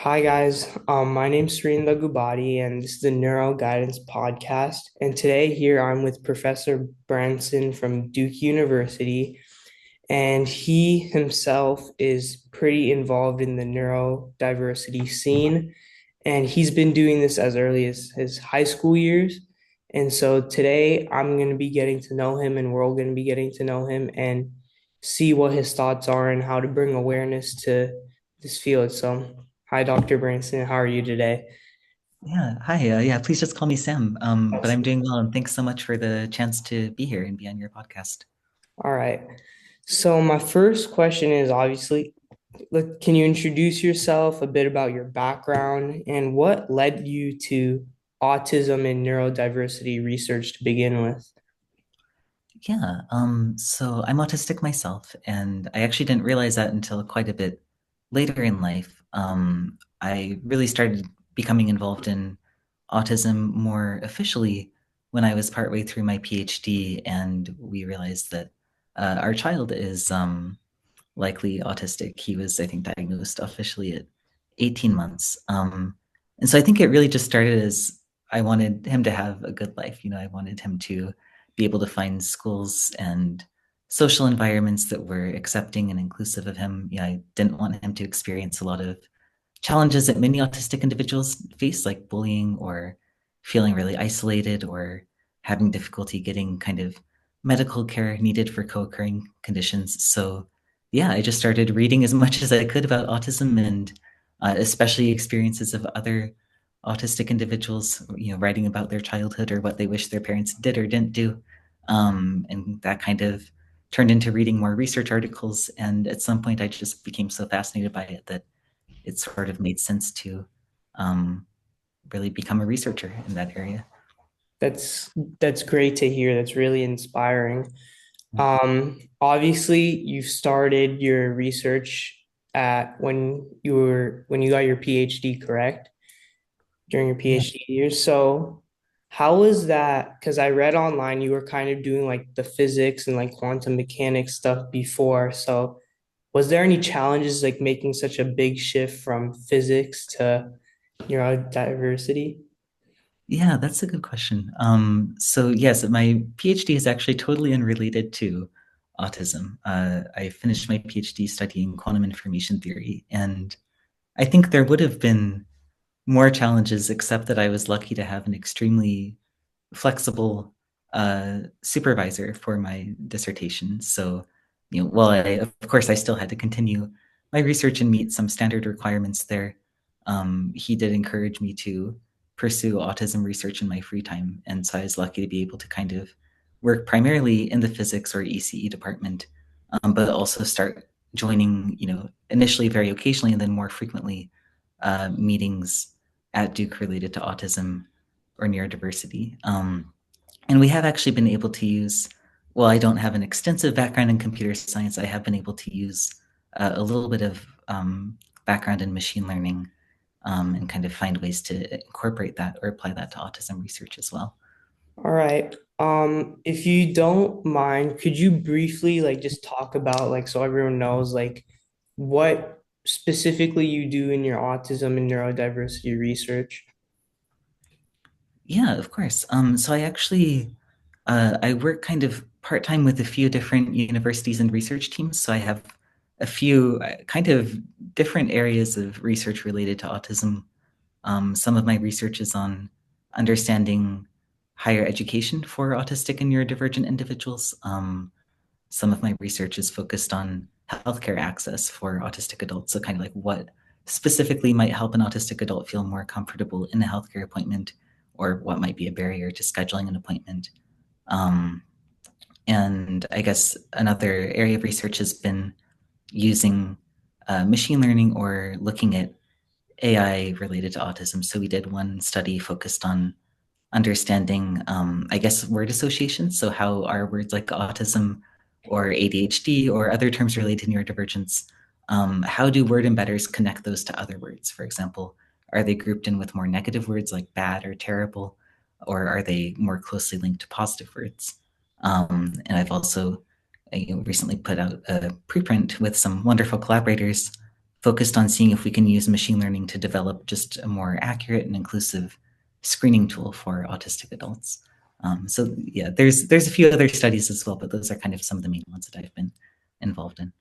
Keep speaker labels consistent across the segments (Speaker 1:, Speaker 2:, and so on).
Speaker 1: Hi guys, my name's Srinda Gubadi, and this is the NeuroGuidance podcast. And today here I'm with Professor Brandsen from Duke University, and he himself is pretty involved in the neurodiversity scene, and he's been doing this as early as his high school years. And so today I'm going to be getting to know him, and we're all going to be getting to know him and see what his thoughts are and how to bring awareness to this field. So, hi, Dr. Branson. How are you today?
Speaker 2: Yeah, hi. Yeah, please just call me Sam. But I'm
Speaker 1: Awesome.
Speaker 2: doing well, and thanks so much for the chance to be here and be on your podcast.
Speaker 1: All right. So, my first question is obviously, can you introduce yourself, a bit about your background, and what led you to autism and neurodiversity research to begin with?
Speaker 2: Yeah, so I'm autistic myself, and I actually didn't realize that until quite a bit later in life. I really started becoming involved in autism more officially when I was partway through my PhD, and we realized that our child is likely autistic. He was, I think, diagnosed officially at 18 months. And so I think it really just started as I wanted him to have a good life. I wanted him to be able to find schools and social environments that were accepting and inclusive of him. I didn't want him to experience a lot of challenges that many autistic individuals face, like bullying or feeling really isolated or having difficulty getting kind of medical care needed for co-occurring conditions. So, yeah, I just started reading as much as I could about autism and especially experiences of other autistic individuals, writing about their childhood or what they wish their parents did or didn't do. And that kind of turned into reading more research articles. And at some point, I just became so fascinated by it that it sort of made sense to um, really become a researcher in that area.
Speaker 1: That's that's great to hear. That's really inspiring. Obviously, you started your research at when you got your PhD, correct? During your
Speaker 2: Yeah.
Speaker 1: PhD years. So how was that? Because I read online you were kind of doing like the physics and like quantum mechanics stuff before. So was there any challenges like making such a big shift from physics to neurodiversity?
Speaker 2: Yeah, that's a good question. So yes, my PhD is actually totally unrelated to autism. I finished my PhD studying quantum information theory, and I think there would have been more challenges, except that I was lucky to have an extremely flexible supervisor for my dissertation. So, while of course, I still had to continue my research and meet some standard requirements there. He did encourage me to pursue autism research in my free time, and so I was lucky to be able to kind of work primarily in the physics or ECE department, but also start joining, initially very occasionally and then more frequently, meetings at Duke related to autism or neurodiversity. And we have actually been able to use, well, I don't have an extensive background in computer science. I have been able to use a little bit of background in machine learning and kind of find ways to incorporate that or apply that to autism research as well.
Speaker 1: All right. If you don't mind, could you briefly like just talk about like so everyone knows like what specifically you do in your autism and neurodiversity research?
Speaker 2: Yeah, of course. So I work kind of part time with a few different universities and research teams. So I have a few kind of different areas of research related to autism. Some of my research is on understanding higher education for autistic and neurodivergent individuals. Some of my research is focused on healthcare access for autistic adults. So, kind of like what specifically might help an autistic adult feel more comfortable in a healthcare appointment, or what might be a barrier to scheduling an appointment. Um, and I guess another area of research has been using machine learning or looking at AI related to autism. So we did one study focused on understanding, I guess, word associations. So how are words like autism or ADHD or other terms related to neurodivergence, how do word embedders connect those to other words? For example, are they grouped in with more negative words like bad or terrible, or are they more closely linked to positive words? And I've also recently put out a preprint with some wonderful collaborators focused on seeing if we can use machine learning to develop just a more accurate and inclusive screening tool for autistic adults. So yeah, there's a few other studies as well, but those are kind of some of the main ones that I've been involved in.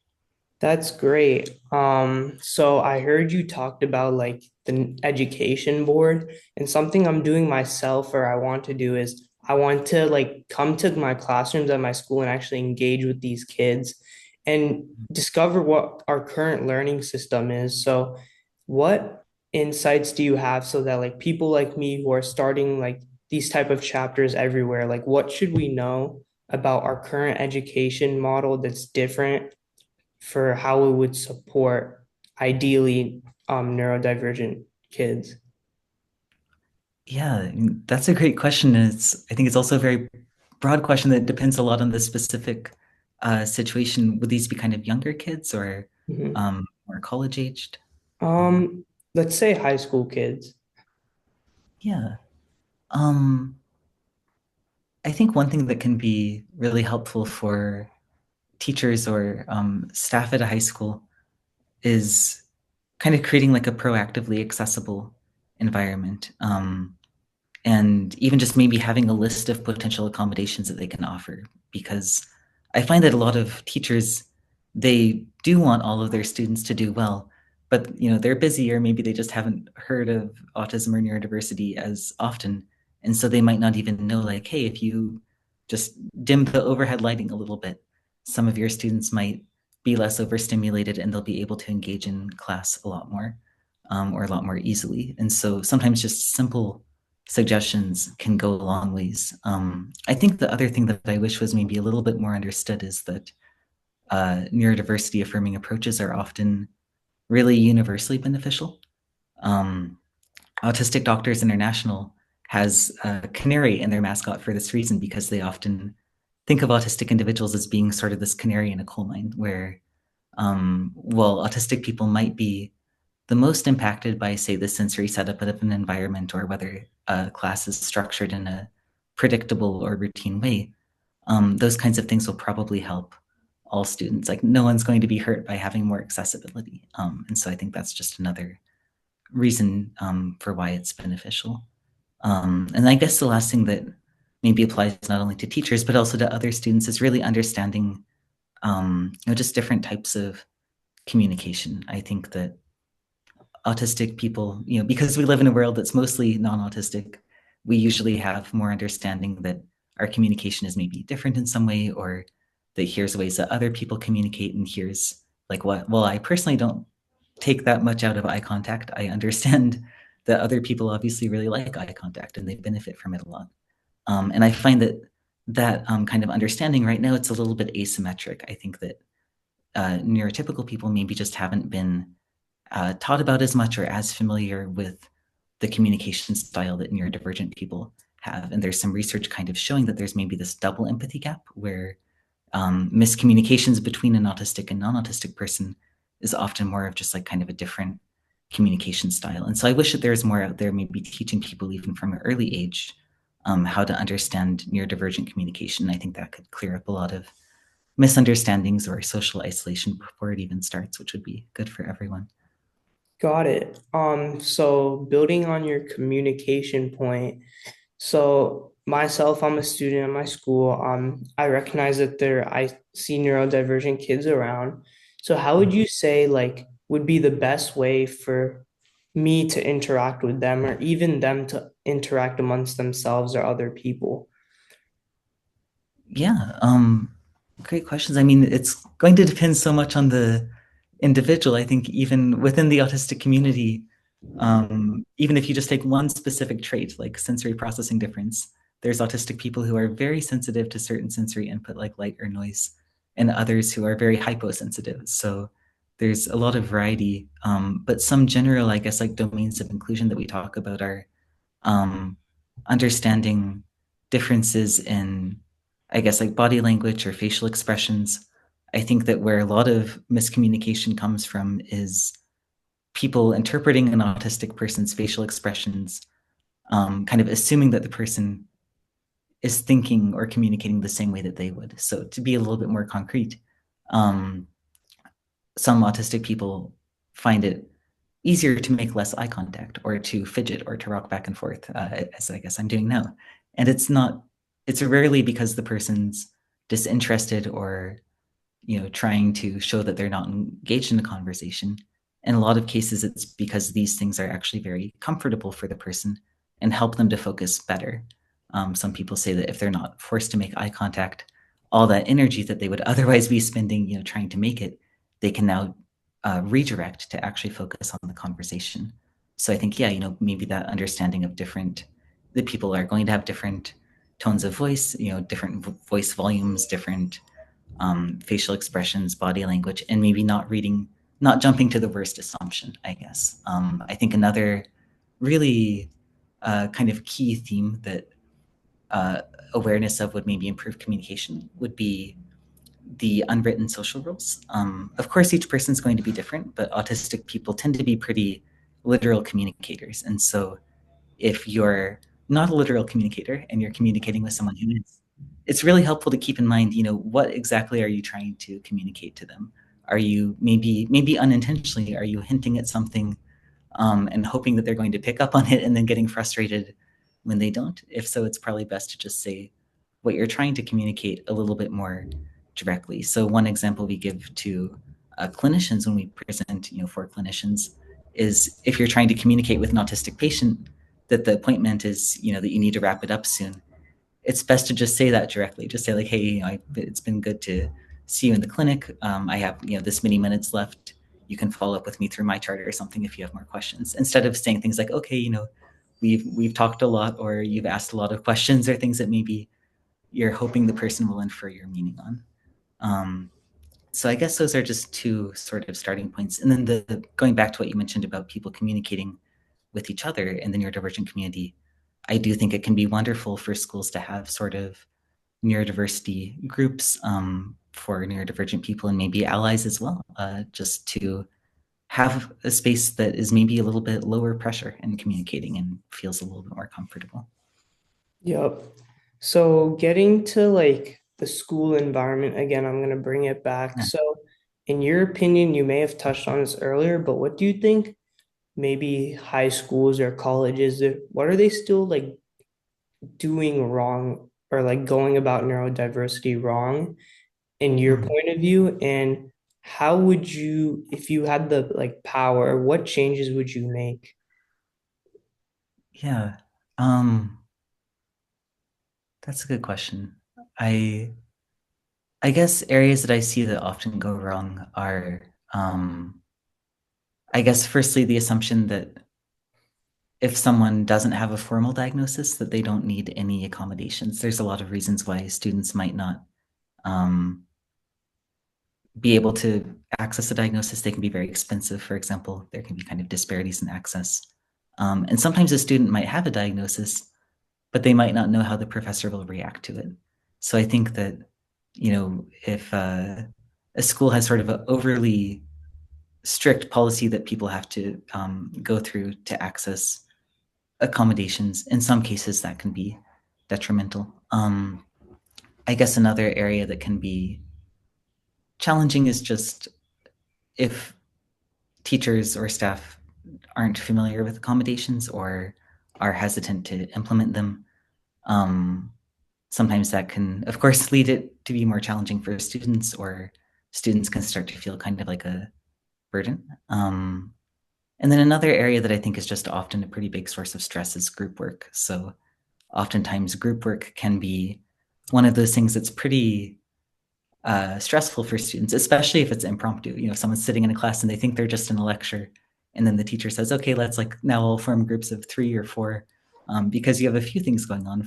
Speaker 1: That's great. So I heard you talked about like the education board, and something I'm doing myself or I want to do is I want to like come to my classrooms at my school and actually engage with these kids and discover what our current learning system is. So what insights do you have so that like people like me who are starting like these type of chapters everywhere, like what should we know about our current education model that's different for how it would support ideally neurodivergent kids?
Speaker 2: Yeah, that's a great question. And I think it's also a very broad question that depends a lot on the specific situation. Would these be kind of younger kids or
Speaker 1: Mhm.
Speaker 2: more college aged? Um,
Speaker 1: Um, let's say high school kids.
Speaker 2: yeah. Um, I think one thing that can be really helpful for teachers or staff at a high school is kind of creating like a proactively accessible environment. And even just maybe having a list of potential accommodations that they can offer, because I find that a lot of teachers, they do want all of their students to do well, but they're busy, or maybe they just haven't heard of autism or neurodiversity as often, and so they might not even know, like, hey, if you just dim the overhead lighting a little bit, some of your students might be less overstimulated and they'll be able to engage in class a lot more, or a lot more easily. And so sometimes just simple suggestions can go a long ways. I think the other thing that I wish was maybe a little bit more understood is that neurodiversity affirming approaches are often really universally beneficial. Um, Autistic Doctors International has a canary in their mascot for this reason, because they often think of autistic individuals as being sort of this canary in a coal mine, where while autistic people might be the most impacted by, say, the sensory setup of an environment, or whether a class is structured in a predictable or routine way, those kinds of things will probably help all students. Like, no one's going to be hurt by having more accessibility. And so I think that's just another reason for why it's beneficial. And I guess the last thing that maybe applies not only to teachers, but also to other students is really understanding, just different types of communication. I think that autistic people, because we live in a world that's mostly non-autistic, we usually have more understanding that our communication is maybe different in some way, or that here's ways that other people communicate, and here's like what, well, I personally don't take that much out of eye contact. I understand that other people obviously really like eye contact and they benefit from it a lot. And I find that kind of understanding right now, it's a little bit asymmetric. I think that neurotypical people maybe just haven't been taught about as much or as familiar with the communication style that neurodivergent people have. And there's some research kind of showing that there's maybe this double empathy gap, where miscommunications between an autistic and non-autistic person is often more of just like kind of a different communication style. And so I wish that there's more out there, maybe teaching people even from an early age how to understand neurodivergent communication. I think that could clear up a lot of misunderstandings or social isolation before it even starts, which would be good for everyone.
Speaker 1: Got it. So building on your communication point, so myself, I'm a student at my school. I recognize that I see neurodivergent kids around. So how would you say like would be the best way for me to interact with them or even them to interact amongst themselves or other people?
Speaker 2: Yeah, great questions. I mean, it's going to depend so much on the individual. I think even within the autistic community, even if you just take one specific trait, like sensory processing difference, there's autistic people who are very sensitive to certain sensory input, like light or noise, and others who are very hyposensitive. So there's a lot of variety. But some general, I guess, like domains of inclusion that we talk about are um, understanding differences in, I guess, like body language or facial expressions. I think that where a lot of miscommunication comes from is people interpreting an autistic person's facial expressions, kind of assuming that the person is thinking or communicating the same way that they would. So to be a little bit more concrete, um, some autistic people find it easier to make less eye contact or to fidget or to rock back and forth, as I guess I'm doing now. And it's rarely because the person's disinterested or, trying to show that they're not engaged in a conversation. In a lot of cases, it's because these things are actually very comfortable for the person and help them to focus better. Some people say that if they're not forced to make eye contact, all that energy that they would otherwise be spending, trying to make it, they can now redirect to actually focus on the conversation. So I think, yeah, maybe that understanding of that people are going to have different tones of voice, different voice volumes, different facial expressions, body language, and maybe not jumping to the worst assumption, I guess. I think another really kind of key theme that uh, awareness of would maybe improve communication would be the unwritten social rules. Of course, each person's going to be different, but autistic people tend to be pretty literal communicators. And so if you're not a literal communicator and you're communicating with someone who is, it's really helpful to keep in mind, what exactly are you trying to communicate to them? Are you maybe unintentionally, are you hinting at something and hoping that they're going to pick up on it and then getting frustrated when they don't? If so, it's probably best to just say what you're trying to communicate a little bit more directly. So one example we give to clinicians when we present, for clinicians is if you're trying to communicate with an autistic patient that the appointment is, that you need to wrap it up soon, it's best to just say that directly. Just say like, hey, it's been good to see you in the clinic. I have, this many minutes left. You can follow up with me through my chart or something if you have more questions. Instead of saying things like, okay, we've talked a lot, or you've asked a lot of questions, or things that maybe you're hoping the person will infer your meaning on. Um, so I guess those are just two sort of starting points. And then the going back to what you mentioned about people communicating with each other in the neurodivergent community, I do think it can be wonderful for schools to have sort of neurodiversity groups for neurodivergent people and maybe allies as well, just to have a space that is maybe a little bit lower pressure in communicating and feels a little bit more comfortable.
Speaker 1: Yep. So getting to like the school environment again, I'm gonna bring it back.
Speaker 2: Yeah.
Speaker 1: So in your opinion, you may have touched on this earlier, but what do you think maybe high schools or colleges, what are they still like doing wrong or like going about neurodiversity wrong in your
Speaker 2: Mm.
Speaker 1: point of view? And how would you, if you had the like power, what changes would you make?
Speaker 2: Yeah. That's a good question. I I guess areas that I see that often go wrong are, I guess, firstly, the assumption that if someone doesn't have a formal diagnosis, that they don't need any accommodations. There's a lot of reasons why students might not um, be able to access a diagnosis. They can be very expensive, for example. There can be kind of disparities in access. And sometimes a student might have a diagnosis, but they might not know how the professor will react to it. So I think that, if a school has sort of an overly strict policy that people have to go through to access accommodations, in some cases that can be detrimental. I guess another area that can be challenging is just if teachers or staff aren't familiar with accommodations or are hesitant to implement them. Um, Sometimes that can, of course, lead it to be more challenging for students, or students can start to feel kind of like a burden. And then another area that I think is just often a pretty big source of stress is group work. So oftentimes group work can be one of those things that's pretty stressful for students, especially if it's impromptu. If someone's sitting in a class and they think they're just in a lecture, and then the teacher says, "Okay, let's like now we'll form groups of 3 or 4," because you have a few things going on.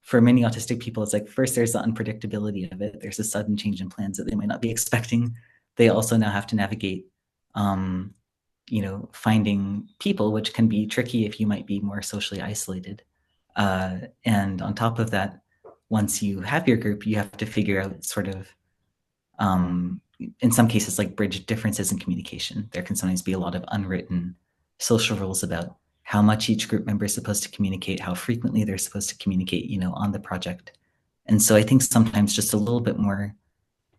Speaker 2: For many autistic people, it's like first there's the unpredictability of it. There's a sudden change in plans that they might not be expecting. They also now have to navigate, um, finding people, which can be tricky if you might be more socially isolated. And on top of that, once you have your group, you have to figure out sort of, in some cases, like bridge differences in communication. There can sometimes be a lot of unwritten social rules about how much each group member is supposed to communicate, how frequently they're supposed to communicate, on the project. And so I think sometimes just a little bit more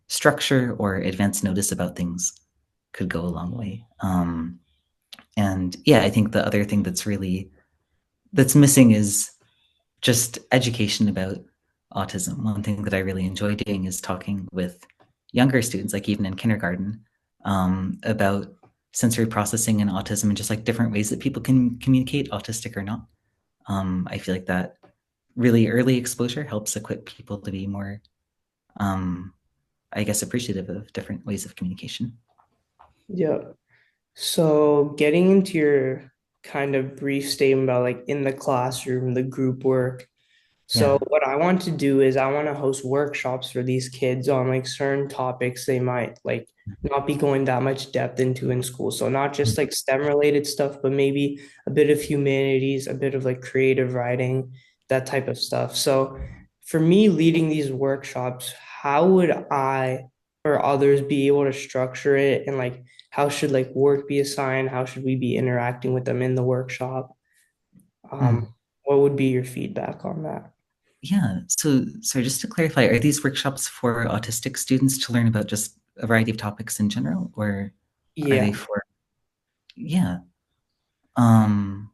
Speaker 2: structure or advance notice about things could go a long way. And yeah, I think the other thing that's missing is just education about autism. One thing that I really enjoy doing is talking with younger students, like even in kindergarten, about sensory processing and autism and just like different ways that people can communicate, autistic or not. I feel like that really early exposure helps equip people to be more, um, I guess, appreciative of different ways of communication.
Speaker 1: Yeah. So getting into your kind of brief statement about like in the classroom, the group work. So
Speaker 2: Yeah.
Speaker 1: what I want to do is I want to host workshops for these kids on like certain topics they might like not be going that much depth into in school. So not just like STEM related stuff, but maybe a bit of humanities, a bit of like creative writing, that type of stuff. So for me leading these workshops, how would I or others be able to structure it and like how should like work be assigned? How should we be interacting with them in the workshop? Um,
Speaker 2: Mm.
Speaker 1: what would be your feedback on that?
Speaker 2: Yeah. So just to clarify, are these workshops for autistic students to learn about just a variety of topics in general, or are they
Speaker 1: Yeah,
Speaker 2: for, yeah. Um,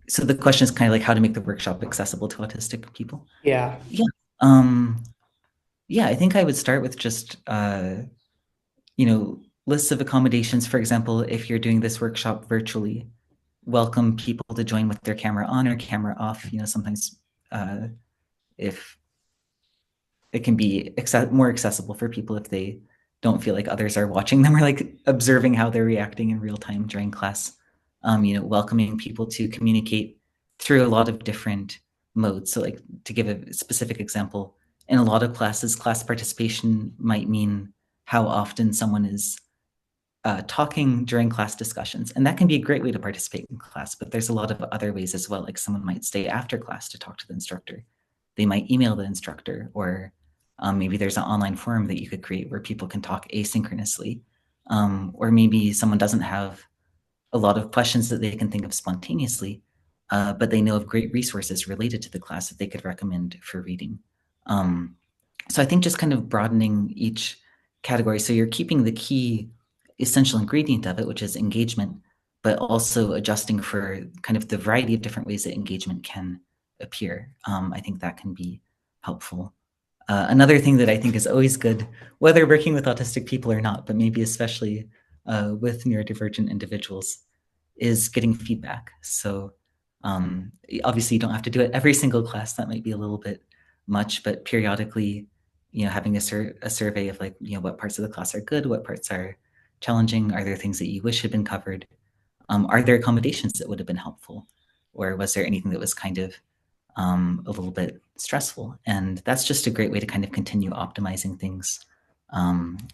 Speaker 2: so the question is kind of like how to make the workshop accessible to autistic people.
Speaker 1: yeah,
Speaker 2: Yeah. Um, yeah, I think I would start with just lists of accommodations. For example, if you're doing this workshop virtually, welcome people to join with their camera on or camera off. Sometimes uh, if it can be more accessible for people if they don't feel like others are watching them or like observing how they're reacting in real time during class. Welcoming people to communicate through a lot of different modes. So, like to give a specific example, in a lot of classes, class participation might mean how often someone is talking during class discussions. And that can be a great way to participate in class, but there's a lot of other ways as well. Like someone might stay after class to talk to the instructor. They might email the instructor, or maybe there's an online forum that you could create where people can talk asynchronously. Or maybe someone doesn't have a lot of questions that they can think of spontaneously, but they know of great resources related to the class that they could recommend for reading. Um, so I think just kind of broadening each category. So you're keeping the key essential ingredient of it, which is engagement, but also adjusting for kind of the variety of different ways that engagement can appear. I think that can be helpful. Another thing that I think is always good, whether working with autistic people or not, but maybe especially with neurodivergent individuals, is getting feedback. So obviously, you don't have to do it every single class. That might be a little bit much, but periodically, having a survey of like, what parts of the class are good, what parts are challenging, are there things that you wish had been covered? Are there accommodations that would have been helpful? Or was there anything that was kind of a little bit stressful? And that's just a great way to kind of continue optimizing things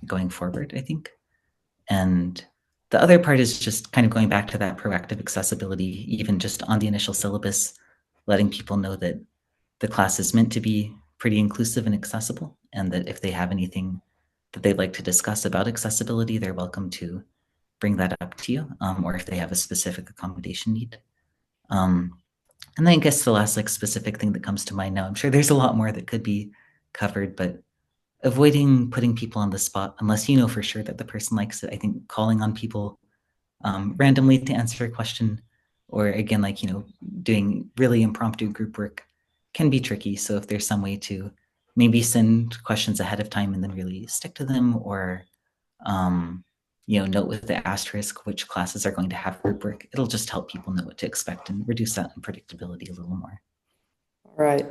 Speaker 2: going forward, I think. And the other part is just kind of going back to that proactive accessibility, even just on the initial syllabus, letting people know that the class is meant to be pretty inclusive and accessible, and that if they have anything that they'd like to discuss about accessibility, they're welcome to bring that up to you, or if they have a specific accommodation need. Um, and then I guess the last like specific thing that comes to mind now, I'm sure there's a lot more that could be covered, but avoiding putting people on the spot unless you know for sure that the person likes it. I think calling on people randomly to answer a question, or again, like, doing really impromptu group work can be tricky. So if there's some way to maybe send questions ahead of time and then really stick to them, or, note with the asterisk which classes are going to have group work, it'll just help people know what to expect and reduce that unpredictability a little more.
Speaker 1: all right.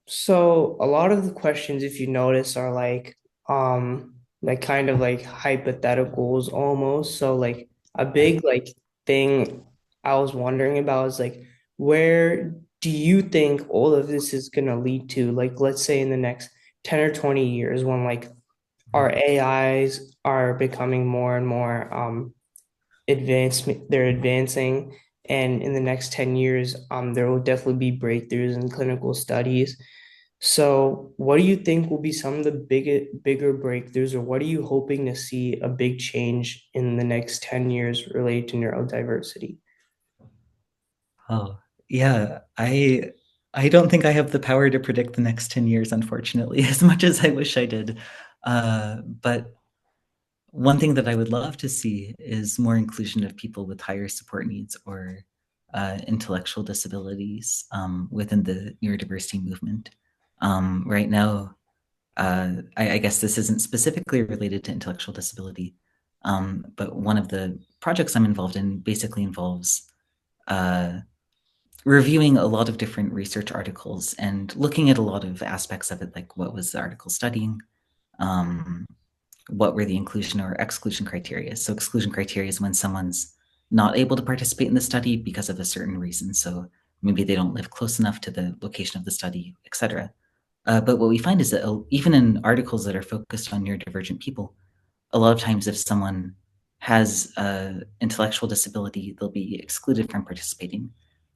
Speaker 1: So a lot of the questions, if you notice, are like kind of like hypotheticals almost. So like a
Speaker 2: Yeah.
Speaker 1: big like thing I was wondering about is like where do you think all of this is gonna lead to? Like let's say in the next 10 or 20 years when like our AIs are becoming more and more they're advancing, and in the next 10 years there will definitely be breakthroughs in clinical studies. So what do you think will be some of the bigger breakthroughs, or what are you hoping to see a big change in the next 10 years related to neurodiversity?
Speaker 2: Oh, yeah. I I don't think I have the power to predict the next 10 years, unfortunately, as much as I wish I did. But one thing that I would love to see is more inclusion of people with higher support needs or intellectual disabilities within the neurodiversity movement. Right now, I guess this isn't specifically related to intellectual disability, but one of the projects I'm involved in basically involves uh, reviewing a lot of different research articles and looking at a lot of aspects of it, like what was the article studying, um, what were the inclusion or exclusion criteria. So exclusion criteria is when someone's not able to participate in the study because of a certain reason. So maybe they don't live close enough to the location of the study, etc. But what we find is that even in articles that are focused on neurodivergent people, a lot of times if someone has an intellectual disability, they'll be excluded from participating.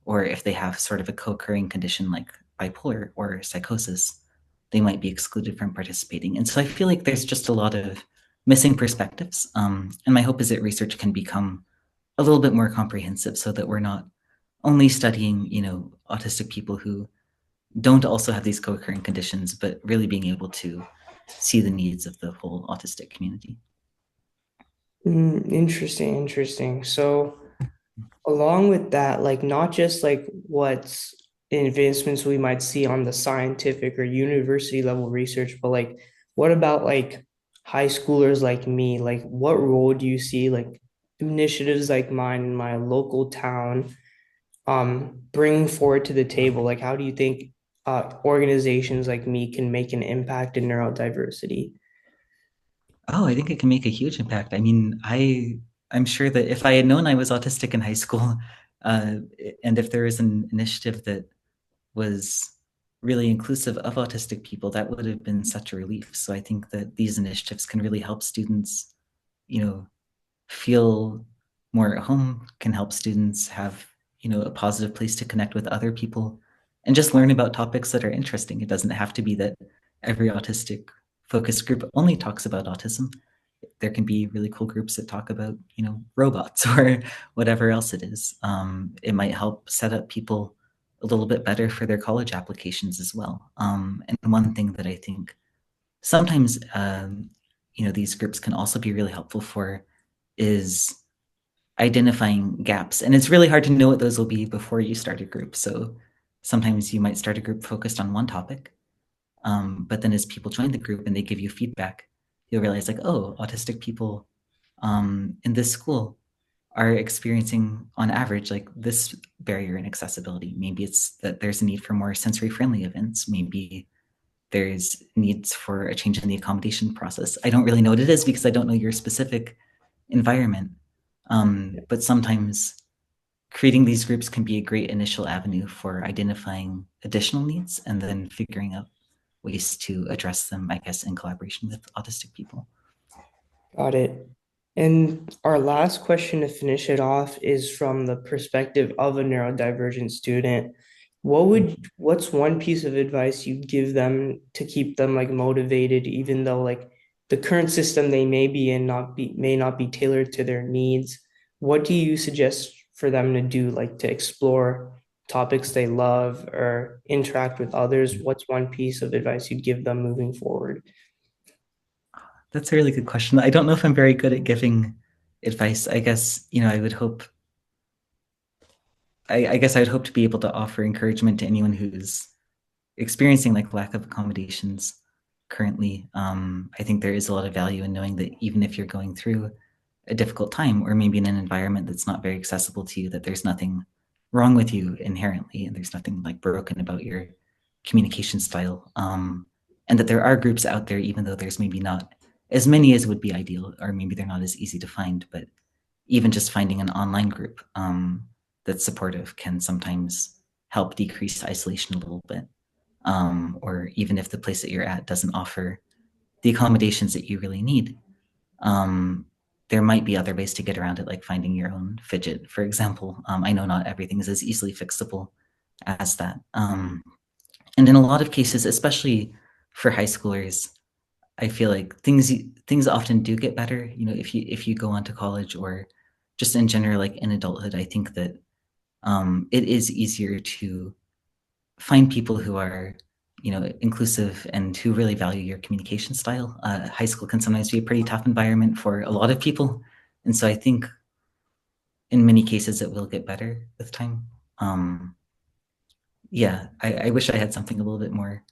Speaker 2: Or if they have sort of a co-occurring condition like bipolar or psychosis, they might be excluded from participating. And so I feel like there's just a lot of missing perspectives. And my hope is that research can become a little bit more comprehensive so that we're not only studying, autistic people who don't also have these co-occurring conditions, but really being able to see the needs of the whole autistic community.
Speaker 1: Interesting, interesting. So, along with that, like not just like what's advancements we might see on the scientific or university level research, but like what about like high schoolers like me? Like what role do you see like initiatives like mine in my local town bring forward to the table? Like how do you think organizations like me can make an impact in neurodiversity?
Speaker 2: Oh, I think it can make a huge impact. I mean, I'm sure that if I had known I was autistic in high school, uh, and if there was an initiative that was really inclusive of autistic people, that would have been such a relief. So I think that these initiatives can really help students, you know, feel more at home, can help students have, a positive place to connect with other people and just learn about topics that are interesting. It doesn't have to be that every autistic focus group only talks about autism. There can be really cool groups that talk about, robots or whatever else it is. It might help set up people a little bit better for their college applications as well. And one thing that I think sometimes, these groups can also be really helpful for is identifying gaps. And it's really hard to know what those will be before you start a group. So sometimes you might start a group focused on one topic. But then as people join the group and they give you feedback, you'll realize like, oh, autistic people in this school are experiencing on average like this barrier in accessibility. Maybe it's that there's a need for more sensory friendly events. Maybe there's needs for a change in the accommodation process. I don't really know what it is because I don't know your specific environment. But sometimes creating these groups can be a great initial avenue for identifying additional needs and then figuring out ways to address them, I guess, in collaboration with autistic people.
Speaker 1: Got it. And our last question to finish it off is from the perspective of a neurodivergent student. What's one piece of advice you'd give them to keep them like motivated, even though like the current system they may be in may not be tailored to their needs? What do you suggest for them to do, like to explore topics they love or interact with others? What's one piece of advice you'd give them moving forward?
Speaker 2: That's a really good question. I don't know if I'm very good at giving advice. I guess, I would hope, I guess I would hope to be able to offer encouragement to anyone who's experiencing like lack of accommodations currently. I think there is a lot of value in knowing that even if you're going through a difficult time or maybe in an environment that's not very accessible to you, that there's nothing wrong with you inherently and there's nothing like broken about your communication style. And that there are groups out there, even though there's maybe not as many as would be ideal, or maybe they're not as easy to find, but even just finding an online group that's supportive can sometimes help decrease isolation a little bit. Or even if the place that you're at doesn't offer the accommodations that you really need, um, there might be other ways to get around it, like finding your own fidget, for example. I know not everything is as easily fixable as that. And in a lot of cases, especially for high schoolers, I feel like things often do get better. If you go on to college or just in general, like in adulthood, I think that it is easier to find people who are, inclusive and who really value your communication style. High school can sometimes be a pretty tough environment for a lot of people, and so I think in many cases it will get better with time. Yeah, I wish I had something a little bit more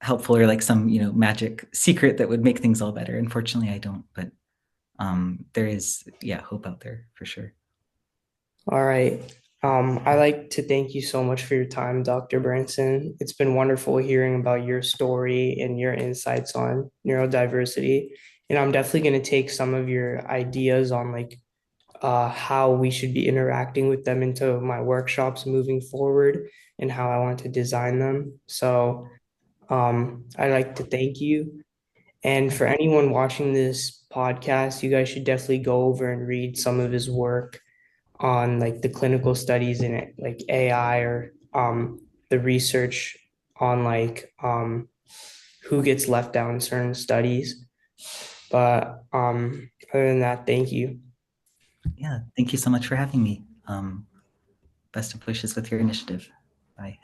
Speaker 2: helpful or like some magic secret that would make things all better. Unfortunately, I don't, but there is, yeah, hope out there for sure.
Speaker 1: All right. I'd like to thank you so much for your time, Dr. Brandsen. It's been wonderful hearing about your story and your insights on neurodiversity. And I'm definitely going to take some of your ideas on how we should be interacting with them into my workshops moving forward and how I want to design them. So I'd like to thank you. And
Speaker 2: Yeah,
Speaker 1: for anyone watching this podcast, you guys should definitely go over and read some of his work on like the clinical studies in it, like AI or the research on who gets left out in certain studies. But other than that, thank you.
Speaker 2: yeah. Thank you so much for having me. Best of wishes with your initiative. Bye.